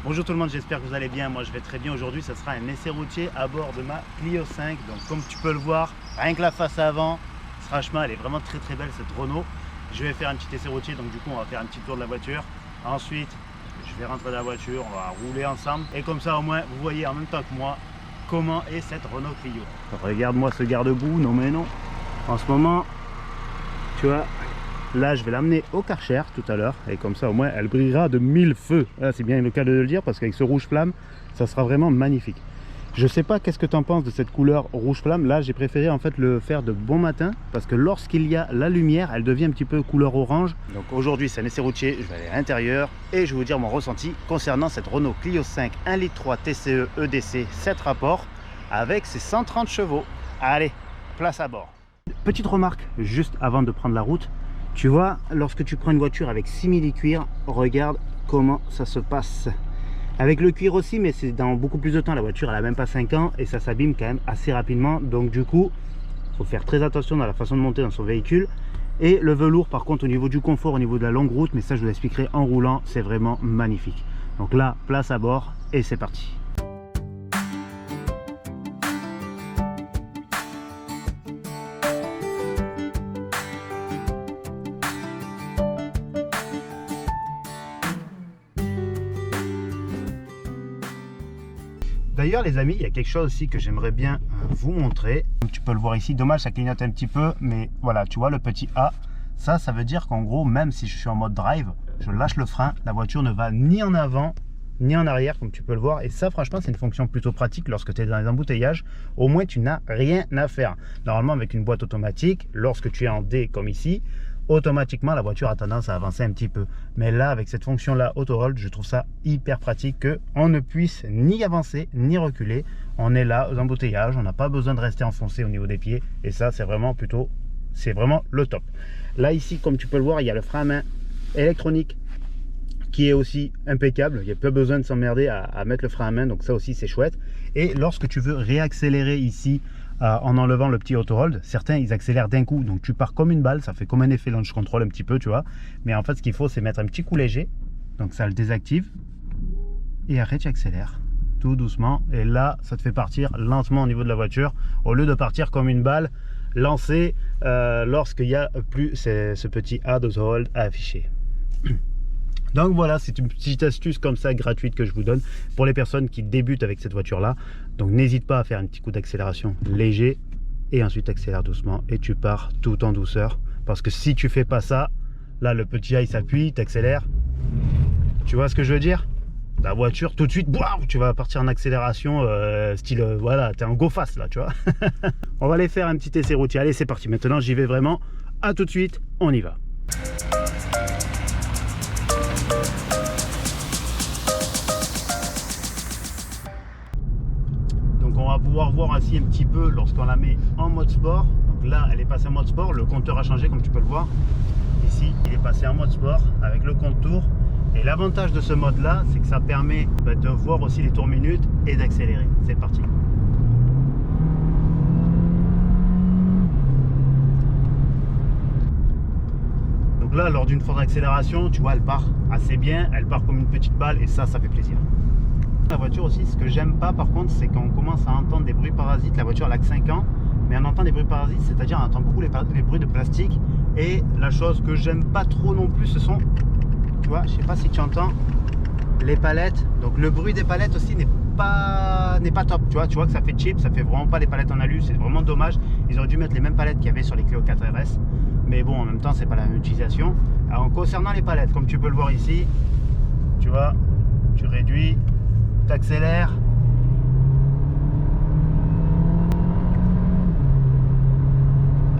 Bonjour tout le monde, j'espère que vous allez bien. Moi je vais très bien. Aujourd'hui ce sera un essai routier à bord de ma Clio 5. Donc comme tu peux le voir, rien que la face avant, franchement elle est vraiment très belle cette Renault. Je vais faire un petit essai routier, donc du coup on va faire un petit tour de la voiture. Ensuite je vais rentrer dans la voiture, on va rouler ensemble. Et comme ça au moins vous voyez en même temps que moi comment est cette Renault Clio. Regarde-moi ce garde-boue, non mais non. En ce moment, tu vois, là je vais l'amener au Karcher tout à l'heure et comme ça au moins elle brillera de 1000 feux. Là c'est bien le cas de le dire parce qu'avec ce rouge flamme ça sera vraiment magnifique. Je sais pas qu'est-ce que tu en penses de cette couleur rouge flamme. Là j'ai préféré en fait le faire de bon matin parce que lorsqu'il y a la lumière elle devient un petit peu couleur orange. Donc aujourd'hui c'est un essai routier, je vais aller à l'intérieur et je vais vous dire mon ressenti concernant cette Renault Clio 5 1,3 litre TCE EDC 7 rapports avec ses 130 chevaux. Allez, place à bord. Petite remarque juste avant de prendre la route. Tu vois, lorsque tu prends une voiture avec simili-cuir, regarde comment ça se passe. Avec le cuir aussi, mais c'est dans beaucoup plus de temps. La voiture, elle a même pas 5 ans et ça s'abîme quand même assez rapidement. Donc du coup, il faut faire très attention dans la façon de monter dans son véhicule. Et le velours, par contre, au niveau du confort, au niveau de la longue route, mais ça je vous l'expliquerai en roulant, c'est vraiment magnifique. Donc là, place à bord et c'est parti. D'ailleurs les amis, il y a quelque chose aussi que j'aimerais bien vous montrer. Comme tu peux le voir ici, dommage ça clignote un petit peu, mais voilà, tu vois le petit A, ça veut dire qu'en gros, même si je suis en mode drive, je lâche le frein, la voiture ne va ni en avant ni en arrière comme tu peux le voir, et ça franchement c'est une fonction plutôt pratique lorsque tu es dans les embouteillages. Au moins tu n'as rien à faire. Normalement avec une boîte automatique, lorsque tu es en D comme ici, automatiquement la voiture a tendance à avancer un petit peu, mais là avec cette fonction là auto hold, je trouve ça hyper pratique que on ne puisse ni avancer ni reculer. On est là aux embouteillages, on n'a pas besoin de rester enfoncé au niveau des pieds, et ça c'est vraiment le top. Là ici comme tu peux le voir, il y a le frein à main électronique qui est aussi impeccable, il n'y a pas besoin de s'emmerder à mettre le frein à main, donc ça aussi c'est chouette. Et lorsque tu veux réaccélérer ici en enlevant le petit auto hold, certains ils accélèrent d'un coup, donc tu pars comme une balle, ça fait comme un effet launch control un petit peu, tu vois. Mais en fait ce qu'il faut c'est mettre un petit coup léger, donc ça le désactive et après tu accélères tout doucement et là ça te fait partir lentement au niveau de la voiture au lieu de partir comme une balle lancée lorsqu'il n'y a plus ce petit A d'auto hold à afficher. Donc voilà, c'est une petite astuce comme ça gratuite que je vous donne pour les personnes qui débutent avec cette voiture là. Donc n'hésite pas à faire un petit coup d'accélération léger et ensuite accélère doucement et tu pars tout en douceur, parce que si tu fais pas ça, là le petit A il s'appuie, t'accélères, tu vois ce que je veux dire, la voiture tout de suite boum, tu vas partir en accélération style voilà, t'es en go fast là, tu vois. On va aller faire un petit essai routier. Allez c'est parti, maintenant j'y vais vraiment, à tout de suite, on y va. On va pouvoir voir ainsi un petit peu lorsqu'on la met en mode sport. Donc là elle est passée en mode sport, le compteur a changé comme tu peux le voir. Ici il est passé en mode sport avec le compte tour. Et l'avantage de ce mode là c'est que ça permet de voir aussi les tours minutes et d'accélérer. C'est parti. Donc là lors d'une forte accélération, tu vois elle part assez bien, elle part comme une petite balle et ça fait plaisir. La voiture aussi, ce que j'aime pas par contre, c'est qu'on commence à entendre des bruits parasites. La voiture elle a que 5 ans, mais on entend des bruits parasites, c'est-à-dire on entend beaucoup les bruits de plastique. Et la chose que j'aime pas trop non plus, ce sont, tu vois, je sais pas si tu entends les palettes. Donc le bruit des palettes aussi n'est pas top. Tu vois que ça fait cheap, ça fait vraiment pas les palettes en alu, c'est vraiment dommage. Ils auraient dû mettre les mêmes palettes qu'il y avait sur les Clio 4 RS, mais bon en même temps c'est pas la même utilisation. Alors concernant les palettes, comme tu peux le voir ici, tu vois, tu réduis, t'accélères,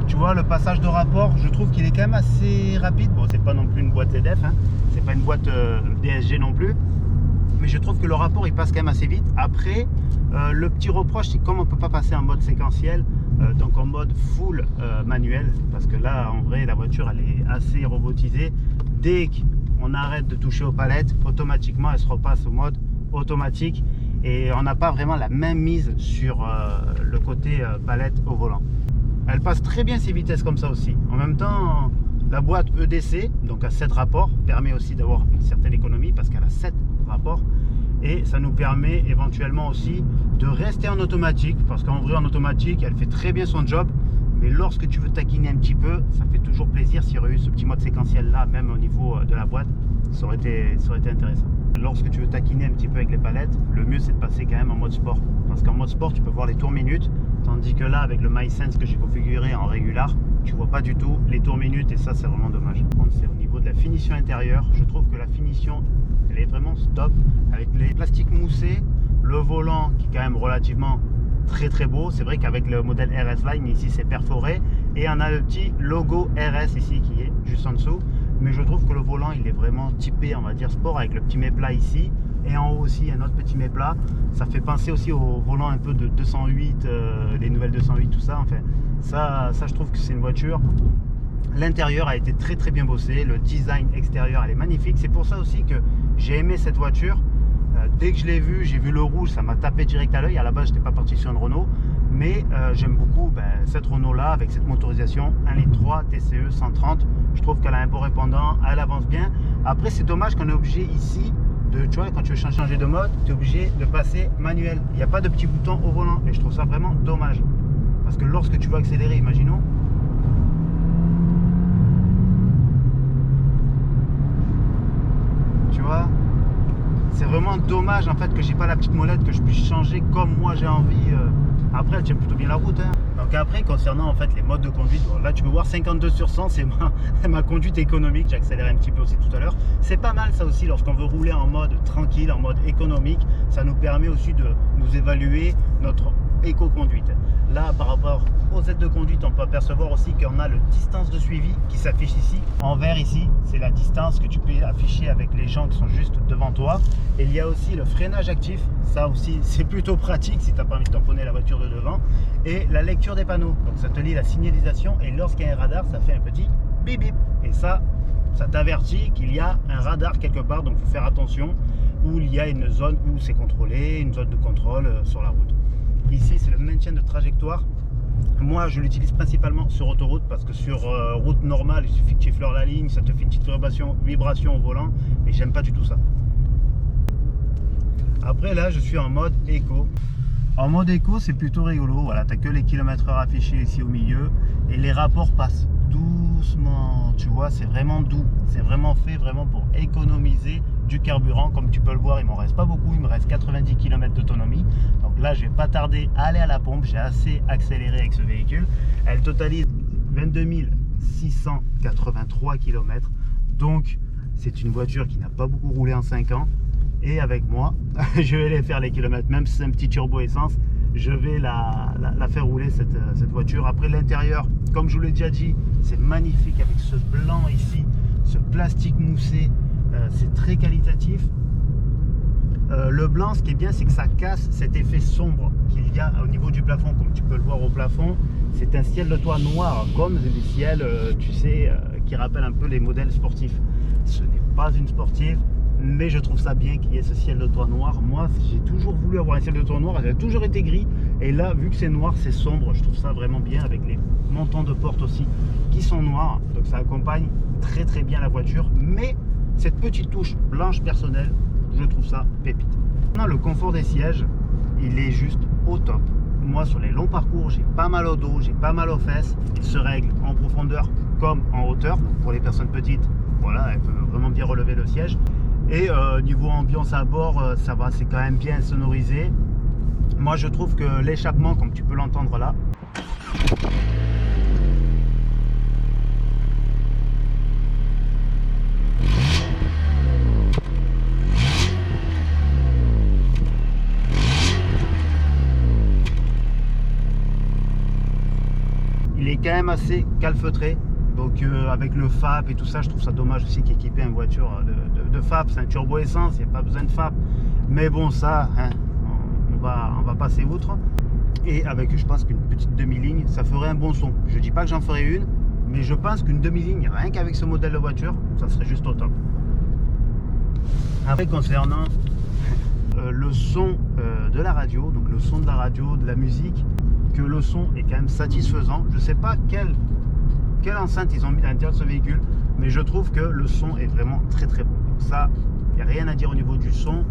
tu vois le passage de rapport, je trouve qu'il est quand même assez rapide. Bon c'est pas non plus une boîte ZF, hein. C'est pas une boîte DSG non plus, mais je trouve que le rapport il passe quand même assez vite. Après le petit reproche c'est comme on peut pas passer en mode séquentiel, donc en mode full manuel, parce que là en vrai la voiture elle est assez robotisée. Dès qu'on arrête de toucher aux palettes, automatiquement elle se repasse au mode automatique et on n'a pas vraiment la même mise sur le côté palette au volant. Elle passe très bien ses vitesses comme ça aussi. En même temps la boîte EDC donc à 7 rapports permet aussi d'avoir une certaine économie parce qu'elle a 7 rapports et ça nous permet éventuellement aussi de rester en automatique, parce qu'en vrai en automatique elle fait très bien son job, mais lorsque tu veux taquiner un petit peu, ça fait toujours plaisir. S'il y aurait eu ce petit mode séquentiel là, même au niveau de la boîte, ça aurait été intéressant. Lorsque tu veux taquiner un petit peu avec les palettes, le mieux c'est de passer quand même en mode sport, parce qu'en mode sport tu peux voir les tours minutes, tandis que là avec le MySense que j'ai configuré en régular, tu vois pas du tout les tours minutes, et ça c'est vraiment dommage. Par contre, c'est au niveau de la finition intérieure, je trouve que la finition elle est vraiment top, avec les plastiques moussés, le volant qui est quand même relativement très beau. C'est vrai qu'avec le modèle RS Line ici c'est perforé, et on a le petit logo RS ici qui est juste en dessous, mais je trouve que le volant il est vraiment typé, on va dire sport, avec le petit méplat ici, et en haut aussi un autre petit méplat. Ça fait penser aussi au volant un peu de 208, les nouvelles 208, tout ça. Enfin ça je trouve que c'est une voiture. L'intérieur a été très bien bossé, le design extérieur elle est magnifique. C'est pour ça aussi que j'ai aimé cette voiture. Dès que je l'ai vu, j'ai vu le rouge, ça m'a tapé direct à l'œil. À la base, je n'étais pas parti sur une Renault, mais j'aime beaucoup cette Renault là, avec cette motorisation 1,3 litre TCE 130. Je trouve qu'elle a un bon répondant, elle avance bien. Après, c'est dommage qu'on est obligé ici tu vois, quand tu veux changer de mode, tu es obligé de passer manuel. Il n'y a pas de petit bouton au volant, et je trouve ça vraiment dommage, parce que lorsque tu veux accélérer, imaginons, tu vois, c'est vraiment dommage en fait que j'ai pas la petite molette, que je puisse changer comme moi j'ai envie. Après elle tient plutôt bien la route, hein. Donc après, concernant en fait les modes de conduite, bon, là tu peux voir 52 sur 100, c'est ma conduite économique. J'ai accéléré un petit peu aussi tout à l'heure. C'est pas mal ça aussi, lorsqu'on veut rouler en mode tranquille, en mode économique, ça nous permet aussi de nous évaluer notre éco-conduite. Là, par rapport aux aides de conduite, on peut apercevoir aussi qu'on a le distance de suivi qui s'affiche ici. En vert ici, c'est la distance que tu peux afficher avec les gens qui sont juste devant toi. Et il y a aussi le freinage actif. Ça aussi, c'est plutôt pratique si tu n'as pas envie de tamponner la voiture de devant. Et la lecture des panneaux. Donc ça te lit la signalisation, et lorsqu'il y a un radar, ça fait un petit bip bip. Et ça t'avertit qu'il y a un radar quelque part. Donc il faut faire attention, où il y a une zone où c'est contrôlé, une zone de contrôle sur la route. Ici, c'est le maintien de trajectoire. Moi, je l'utilise principalement sur autoroute, parce que sur route normale, il suffit que tu effleures la ligne, ça te fait une petite vibration au volant, et j'aime pas du tout ça. Après, là, je suis en mode éco. En mode éco, c'est plutôt rigolo. Voilà, tu n'as que les kilomètres heure affichés ici au milieu, et les rapports passent doucement. Tu vois, c'est vraiment doux. C'est vraiment fait vraiment pour économiser du carburant. Comme tu peux le voir, il m'en reste pas beaucoup. Il me reste 90 km d'autonomie. Donc là, je vais pas tarder à aller à la pompe. J'ai assez accéléré avec ce véhicule. Elle totalise 22 683 km. Donc, c'est une voiture qui n'a pas beaucoup roulé en 5 ans. Et avec moi, je vais aller faire les kilomètres, même si c'est un petit turbo essence, je vais la faire rouler cette voiture. Après, l'intérieur, comme je vous l'ai déjà dit, c'est magnifique avec ce blanc ici, ce plastique moussé, c'est très qualitatif. Le blanc, ce qui est bien, c'est que ça casse cet effet sombre qu'il y a au niveau du plafond. Comme tu peux le voir au plafond, c'est un ciel de toit noir, comme des ciels, tu sais, qui rappellent un peu les modèles sportifs. Ce n'est pas une sportive, mais je trouve ça bien qu'il y ait ce ciel de toit noir. Moi, j'ai toujours voulu avoir un ciel de toit noir, j'ai toujours été gris, et là, vu que c'est noir, c'est sombre, je trouve ça vraiment bien, avec les montants de porte aussi qui sont noirs, donc ça accompagne très bien la voiture. Mais cette petite touche blanche personnelle, je trouve ça pépite. Le confort des sièges, il est juste au top. Moi, sur les longs parcours, j'ai pas mal au dos, j'ai pas mal aux fesses. Il se règle en profondeur comme en hauteur. Pour les personnes petites, voilà, elles peuvent vraiment bien relever le siège. Et niveau ambiance à bord, ça va, c'est quand même bien sonorisé. Moi, je trouve que l'échappement, comme tu peux l'entendre là, il est quand même assez calfeutré. Donc avec le FAP et tout ça, je trouve ça dommage aussi qu'équiper une voiture de FAP. C'est un turbo essence, il n'y a pas besoin de FAP. Mais bon, ça, hein, on va passer outre. Et avec, je pense qu'une petite demi-ligne, ça ferait un bon son. Je dis pas que j'en ferai une, mais je pense qu'une demi-ligne, rien qu'avec ce modèle de voiture, ça serait juste au top. Après, concernant le son de la radio, donc le son de la radio, de la musique, que le son est quand même satisfaisant. Je sais pas quelle enceinte ils ont mis à l'intérieur de ce véhicule, mais je trouve que le son est vraiment très bon. Donc ça, il n'y a rien à dire au niveau du son.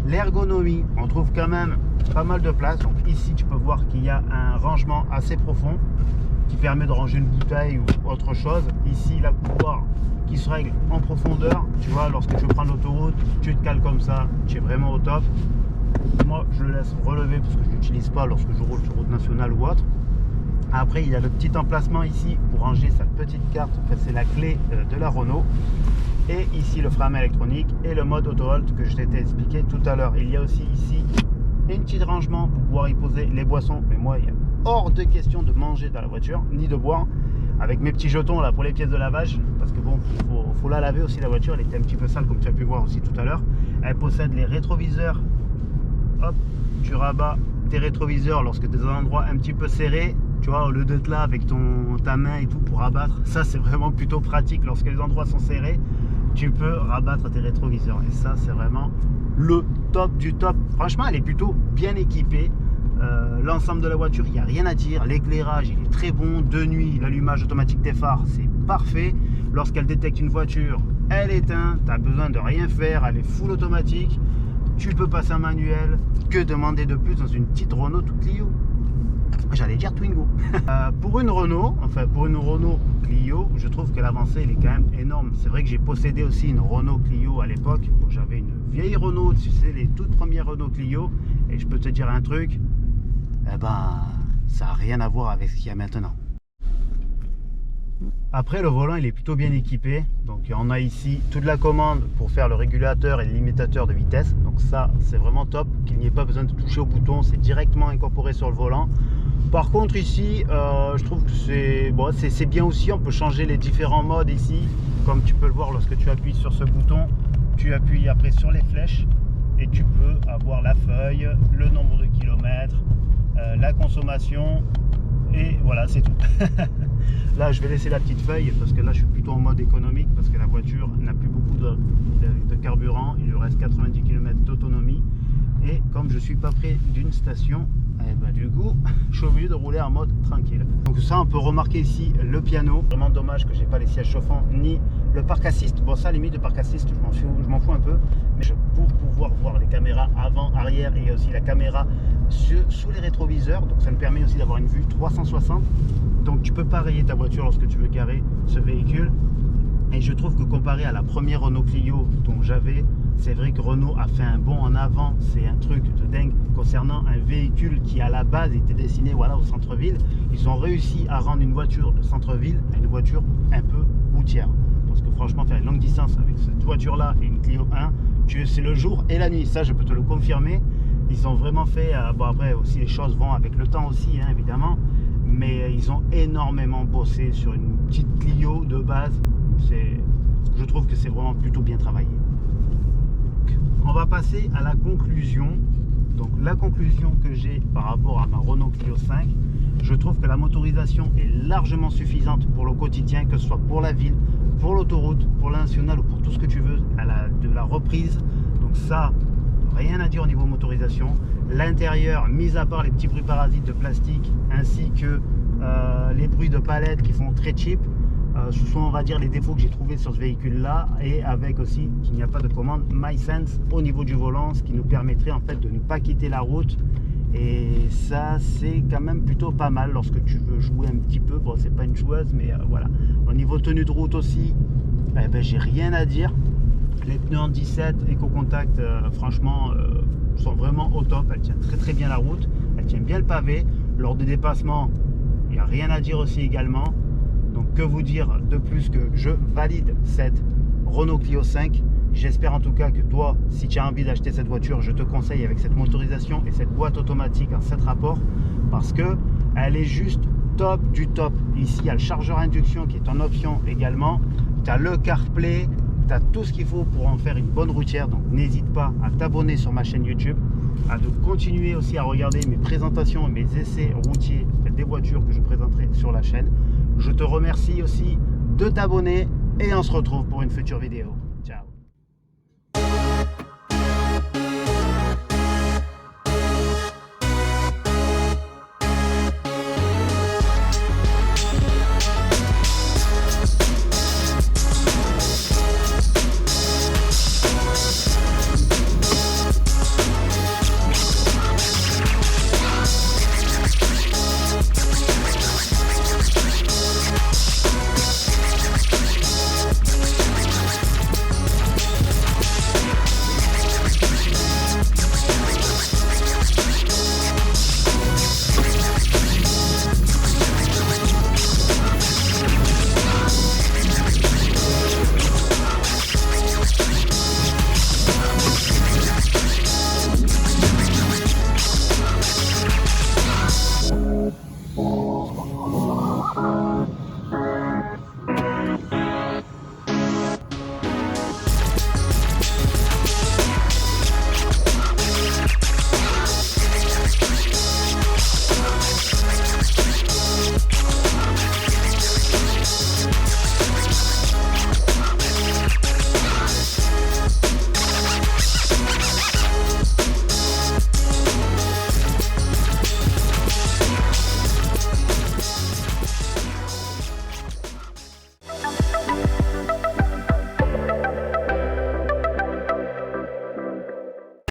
l'ergonomie, on trouve quand même pas mal de place. Donc ici tu peux voir qu'il y a un rangement assez profond qui permet de ranger une bouteille ou autre chose. Ici la couloir qui se règle en profondeur, tu vois, lorsque tu prends l'autoroute, tu te cales comme ça, tu es vraiment au top. Moi je le laisse relever parce que je l'utilise pas lorsque je roule sur route nationale ou autre. Après il y a le petit emplacement ici pour ranger sa petite carte, enfin, c'est la clé de la Renault. Et ici le frein à main électronique et le mode auto-hold que je t'ai expliqué tout à l'heure. Il y a aussi ici une petite rangement pour pouvoir y poser les boissons, mais moi il y a hors de question de manger dans la voiture ni de boire, avec mes petits jetons là pour les pièces de lavage, parce que bon, faut la laver aussi la voiture, elle était un petit peu sale comme tu as pu voir aussi tout à l'heure. Elle possède les rétroviseurs, hop, tu rabats tes rétroviseurs lorsque tu es dans un endroit un petit peu serré, tu vois, au lieu d'être là avec ta main et tout pour rabattre, ça c'est vraiment plutôt pratique. Lorsque les endroits sont serrés, tu peux rabattre tes rétroviseurs, et ça c'est vraiment le top du top. Franchement elle est plutôt bien équipée. L'ensemble de la voiture, il n'y a rien à dire. L'éclairage il est très bon, de nuit l'allumage automatique des phares c'est parfait. Lorsqu'elle détecte une voiture, elle éteint, tu as besoin de rien faire, elle est full automatique. Tu peux passer en manuel, que demander de plus dans une petite Renault Clio? J'allais dire Twingo. Pour une Renault Clio, je trouve que l'avancée elle est quand même énorme. C'est vrai que j'ai possédé aussi une Renault Clio à l'époque. J'avais une vieille Renault, tu sais, les toutes premières Renault Clio, et je peux te dire un truc, eh ben ça n'a rien à voir avec ce qu'il y a maintenant. Après le volant il est plutôt bien équipé, donc on a ici toute la commande pour faire le régulateur et le limitateur de vitesse, donc ça c'est vraiment top, qu'il n'y ait pas besoin de toucher au bouton, c'est directement incorporé sur le volant. Par contre ici je trouve que c'est bien aussi, on peut changer les différents modes ici, comme tu peux le voir lorsque tu appuies sur ce bouton, tu appuies après sur les flèches et tu peux avoir la feuille, le nombre de kilomètres, la consommation, et voilà c'est tout. Là je vais laisser la petite feuille parce que là je suis plutôt en mode économique, parce que la voiture n'a plus beaucoup de carburant, il lui reste 90 km d'autonomie, et comme je suis pas près d'une station, et ben du coup je suis obligé de rouler en mode tranquille. Donc ça on peut remarquer ici le piano, vraiment dommage que j'ai pas les sièges chauffants ni le parc assist. Bon ça limite le parc assist je m'en fous un peu, mais pour pouvoir voir les caméras avant, arrière, et aussi la caméra sous les rétroviseurs, donc ça me permet aussi d'avoir une vue 360, donc tu peux pas rayer ta voiture lorsque tu veux garer ce véhicule. Et je trouve que comparé à la première Renault Clio dont j'avais, c'est vrai que Renault a fait un bond en avant, c'est un truc de dingue concernant un véhicule qui à la base était destiné voilà, au centre-ville. Ils ont réussi à rendre une voiture de centre-ville à une voiture un peu routière, parce que franchement faire une longue distance avec cette voiture là et une Clio 1, c'est le jour et la nuit, ça je peux te le confirmer. Ils ont vraiment fait, bon après aussi les choses vont avec le temps aussi hein, évidemment, mais ils ont énormément bossé sur une petite Clio de base. Je trouve que c'est vraiment plutôt bien travaillé. On va passer à la conclusion. Donc la conclusion que j'ai par rapport à ma Renault Clio 5, je trouve que la motorisation est largement suffisante pour le quotidien, que ce soit pour la ville, pour l'autoroute, pour la nationale ou pour tout ce que tu veux, de la reprise. Donc ça, rien à dire au niveau motorisation. L'intérieur, mis à part les petits bruits parasites de plastique ainsi que les bruits de palettes qui font très cheap, ce sont on va dire les défauts que j'ai trouvé sur ce véhicule là, et avec aussi qu'il n'y a pas de commande MySense au niveau du volant, ce qui nous permettrait en fait de ne pas quitter la route, et ça c'est quand même plutôt pas mal lorsque tu veux jouer un petit peu. Bon c'est pas une joueuse mais voilà. Au niveau tenue de route aussi, eh ben, j'ai rien à dire. Les pneus en 17 Eco-Contact franchement sont vraiment au top, elle tient très bien la route, elle tient bien le pavé. Lors des dépassements il n'y a rien à dire aussi également. Donc que vous dire de plus que je valide cette Renault Clio 5. J'espère en tout cas que toi, si tu as envie d'acheter cette voiture, je te conseille avec cette motorisation et cette boîte automatique en 7 rapports, parce que elle est juste top du top. Ici il y a le chargeur induction qui est en option également, tu as le CarPlay, tu as tout ce qu'il faut pour en faire une bonne routière. Donc n'hésite pas à t'abonner sur ma chaîne YouTube, à de continuer aussi à regarder mes présentations et mes essais routiers des voitures que je présenterai sur la chaîne. Je te remercie aussi de t'abonner et on se retrouve pour une future vidéo.